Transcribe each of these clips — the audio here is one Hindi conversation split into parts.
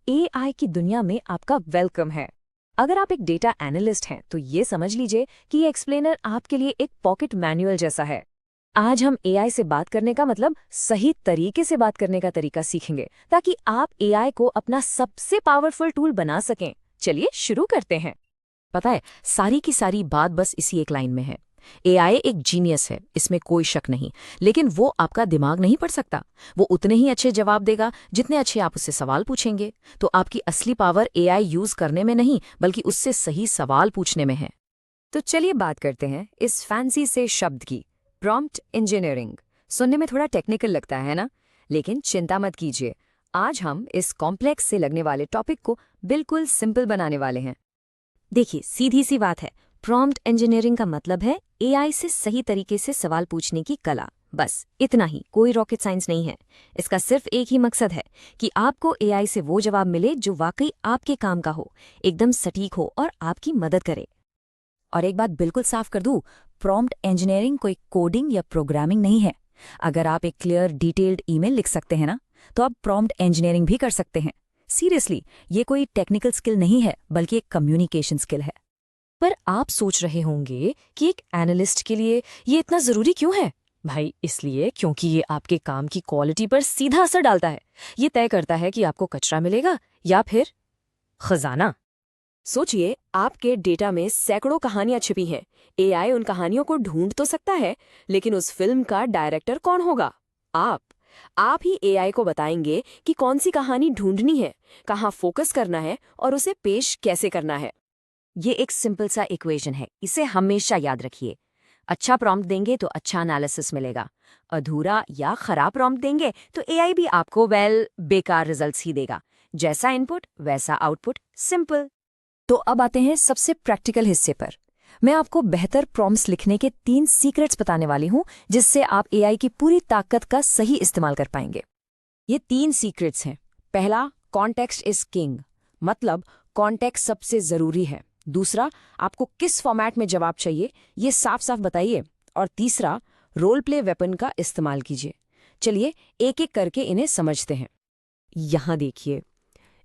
एआई की दुनिया में आपका वेलकम है। अगर आप एक डेटा एनालिस्ट हैं तो ये समझ लीजिए कि ये एक्सप्लेनर आपके लिए एक पॉकेट मैनुअल जैसा है। आज हम एआई से बात करने का मतलब सही तरीके से बात करने का तरीका सीखेंगे ताकि आप एआई को अपना सबसे पावरफुल टूल बना सकें। चलिए शुरू करते हैं। पता है, सारी की सारी बात बस इसी एक लाइन में है। एआई एक जीनियस है, इसमें कोई शक नहीं। लेकिन वो आपका दिमाग नहीं पढ़ सकता। वो उतने ही अच्छे जवाब देगा जितने अच्छे आप उससे सवाल पूछेंगे। तो आपकी असली पावर एआई यूज करने में नहीं, बल्कि उससे सही सवाल पूछने में है। तो चलिए बात करते हैं इस फैंसी से शब्द की, प्रॉम्प्ट इंजीनियरिंग। सुनने में थोड़ा टेक्निकल लगता है ना, लेकिन चिंता मत कीजिए। आज हम इस कॉम्प्लेक्स से लगने वाले टॉपिक को बिल्कुल सिंपल बनाने वाले हैं। देखिए, सीधी सी बात है, प्रॉम्प्ट इंजीनियरिंग का मतलब है एआई से सही तरीके से सवाल पूछने की कला। बस इतना ही, कोई रॉकेट साइंस नहीं है। इसका सिर्फ एक ही मकसद है कि आपको एआई से वो जवाब मिले जो वाकई आपके काम का हो, एकदम सटीक हो और आपकी मदद करे। और एक बात बिल्कुल साफ कर दूं, प्रॉम्प्ट इंजीनियरिंग कोई कोडिंग या प्रोग्रामिंग नहीं है। अगर आप एक क्लियर डिटेल्ड ईमेल लिख सकते हैं ना, तो आप प्रॉम्प्ट इंजीनियरिंग भी कर सकते हैं। सीरियसली, ये कोई टेक्निकल स्किल नहीं है, बल्कि एक कम्युनिकेशन स्किल है। पर आप सोच रहे होंगे कि एक एनालिस्ट के लिए ये इतना जरूरी क्यों है? भाई, इसलिए क्योंकि ये आपके काम की क्वालिटी पर सीधा असर डालता है। ये तय करता है कि आपको कचरा मिलेगा या फिर खजाना। सोचिए, आपके डेटा में सैकड़ों कहानियां छिपी हैं। एआई उन कहानियों को ढूंढ तो सकता है, लेकिन उस फिल्म का डायरेक्टर कौन होगा? आप ही एआई को बताएंगे कि कौन सी कहानी ढूंढनी है, कहाँ फोकस करना है और उसे पेश कैसे करना है। ये एक सिंपल सा इक्वेशन है, इसे हमेशा याद रखिए। अच्छा प्रॉम्प्ट देंगे तो अच्छा एनालिसिस मिलेगा। अधूरा या खराब प्रॉम्प्ट देंगे तो एआई भी आपको बेकार रिजल्ट्स ही देगा। जैसा इनपुट वैसा आउटपुट, सिंपल। तो अब आते हैं सबसे प्रैक्टिकल हिस्से पर। मैं आपको बेहतर प्रॉम्प्ट्स लिखने के 3 सीक्रेट्स बताने वाली हूं, जिससे आप एआई की पूरी ताकत का सही इस्तेमाल कर पाएंगे। ये 3 सीक्रेट्स हैं। पहला, कॉन्टेक्स्ट इज किंग, मतलब कॉन्टेक्स्ट सबसे जरूरी है। दूसरा, आपको किस फॉर्मेट में जवाब चाहिए ये साफ साफ बताइए। और तीसरा, रोल प्ले वेपन का इस्तेमाल कीजिए। चलिए एक एक करके इन्हें समझते हैं। यहाँ देखिए,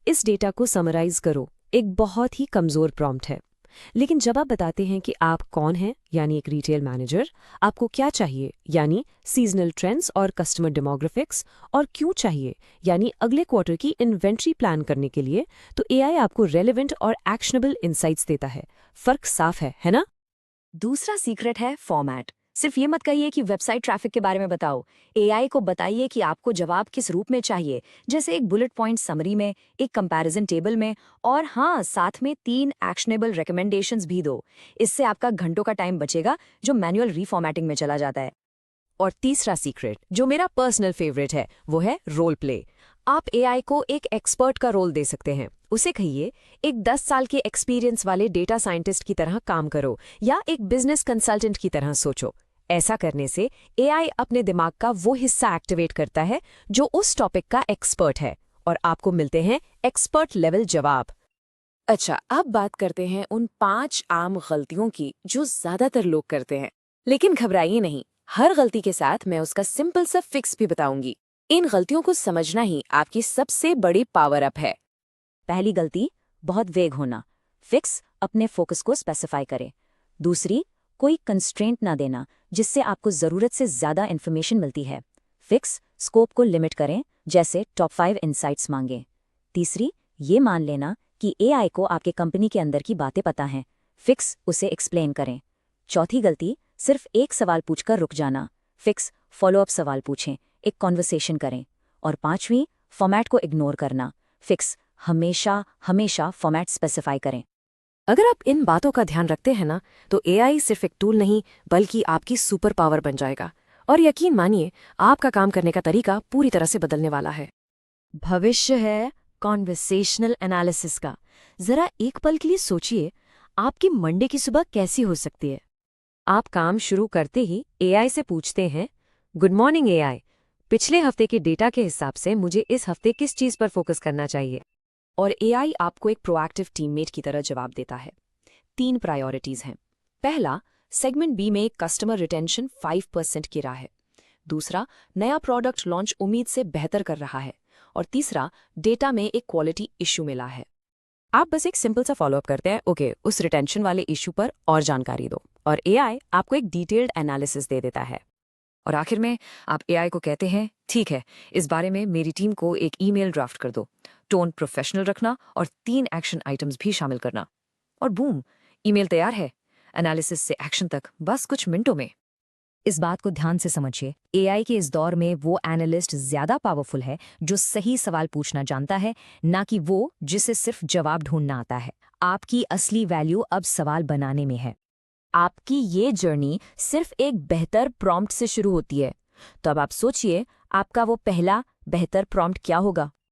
इस डेटा को समराइज करो। एक बहुत ही कमजोर प्रॉम्प्ट है, लेकिन जब आप बताते हैं कि आप कौन हैं, यानी एक रिटेल मैनेजर, आपको क्या चाहिए, यानी सीजनल ट्रेंड्स और कस्टमर डेमोग्राफिक्स, और क्यों चाहिए, यानी अगले क्वार्टर की इन्वेंट्री प्लान करने के लिए, तो एआई आपको रेलेवेंट और एक्शनेबल इंसाइट्स देता है। फर्क साफ है ना? दूसरा सीक्रेट है फॉर्मेट। सिर्फ ये मत कहिए कि वेबसाइट ट्रैफिक के बारे में बताओ। एआई को बताइए कि आपको जवाब किस रूप में चाहिए, जैसे एक बुलेट पॉइंट समरी में, एक कंपैरिजन टेबल में, और हाँ, साथ में 3 एक्शनेबल रिकमेंडेशंस भी दो। इससे आपका घंटों का टाइम बचेगा जो मैनुअल रीफॉर्मेटिंग में चला जाता है। और तीसरा सीक्रेट, जो मेरा पर्सनल फेवरेट है, वो है रोल प्ले। आप एआई को एक एक्सपर्ट का रोल दे सकते हैं। उसे कहिए, एक 10 साल के एक्सपीरियंस वाले डेटा साइंटिस्ट की तरह काम करो, या एक बिजनेस कंसल्टेंट की तरह सोचो। ऐसा करने से एआई अपने दिमाग का वो हिस्सा एक्टिवेट करता है जो उस टॉपिक का एक्सपर्ट है, और आपको मिलते हैं एक्सपर्ट लेवल जवाब। अच्छा, अब बात करते हैं उन 5 आम गलतियों की जो ज्यादातर लोग करते हैं। लेकिन घबराइए नहीं, हर गलती के साथ मैं उसका सिंपल सा फिक्स भी बताऊंगी। इन गलतियों को समझना ही आपकी सबसे बड़ी पावर अप है। पहली गलती, बहुत वेग होना। फिक्स, अपने फोकस को स्पेसिफाई करें। दूसरी, कोई कंस्ट्रेंट ना देना जिससे आपको ज़रूरत से ज़्यादा इन्फॉर्मेशन मिलती है। फिक्स, स्कोप को लिमिट करें, जैसे टॉप 5 इंसाइट्स मांगें। तीसरी, ये मान लेना कि एआई को आपके कंपनी के अंदर की बातें पता हैं। फिक्स, उसे एक्सप्लेन करें। चौथी गलती, सिर्फ एक सवाल पूछकर रुक जाना। फिक्स, फॉलोअप सवाल पूछें, एक कॉन्वर्सेशन करें। और पांचवी, फॉर्मेट को इग्नोर करना। फिक्स, हमेशा हमेशा फॉर्मेट स्पेसिफाई करें। अगर आप इन बातों का ध्यान रखते हैं ना, तो एआई सिर्फ एक टूल नहीं, बल्कि आपकी सुपर पावर बन जाएगा। और यकीन मानिए, आपका काम करने का तरीका पूरी तरह से बदलने वाला है। भविष्य है कॉन्वर्सेशनल एनालिसिस का। जरा एक पल के लिए सोचिए, आपकी मंडे की सुबह कैसी हो सकती है? आप काम शुरू करते ही एआई से पूछते हैं, गुड मॉर्निंग एआई, पिछले हफ्ते के डेटा के हिसाब से मुझे इस हफ्ते किस चीज पर फोकस करना चाहिए? और एआई आपको एक प्रोएक्टिव टीममेट की तरह जवाब देता है। 3 प्रायोरिटीज हैं। पहला, सेगमेंट बी में कस्टमर रिटेंशन 5% की राह है। दूसरा, नया प्रोडक्ट लॉन्च उम्मीद से बेहतर कर रहा है। और तीसरा, डेटा में एक क्वालिटी इश्यू मिला है। आप बस एक सिंपल सा फॉलोअप करते हैं, ओके, उस रिटेंशन वाले इश्यू पर और जानकारी दो, और एआई आपको एक डिटेल्ड एनालिसिस दे देता है। और आखिर में आप एआई को कहते हैं, ठीक है, इस बारे में मेरी टीम को एक ईमेल ड्राफ्ट कर दो, टोन प्रोफेशनल रखना और 3 एक्शन आइटम्स भी शामिल करना। और बूम, ईमेल तैयार है। एनालिसिस से एक्शन तक बस कुछ मिनटों में। इस बात को ध्यान से समझिए, एआई के इस दौर में वो एनालिस्ट ज्यादा पावरफुल है जो सही सवाल पूछना जानता है, ना कि वो जिसे सिर्फ जवाब ढूंढना आता है। आपकी असली वैल्यू अब सवाल बनाने में है। आपकी ये जर्नी सिर्फ एक बेहतर प्रॉम्प्ट से शुरू होती है। तो अब आप सोचिए, आपका वो पहला बेहतर प्रॉम्प्ट क्या होगा?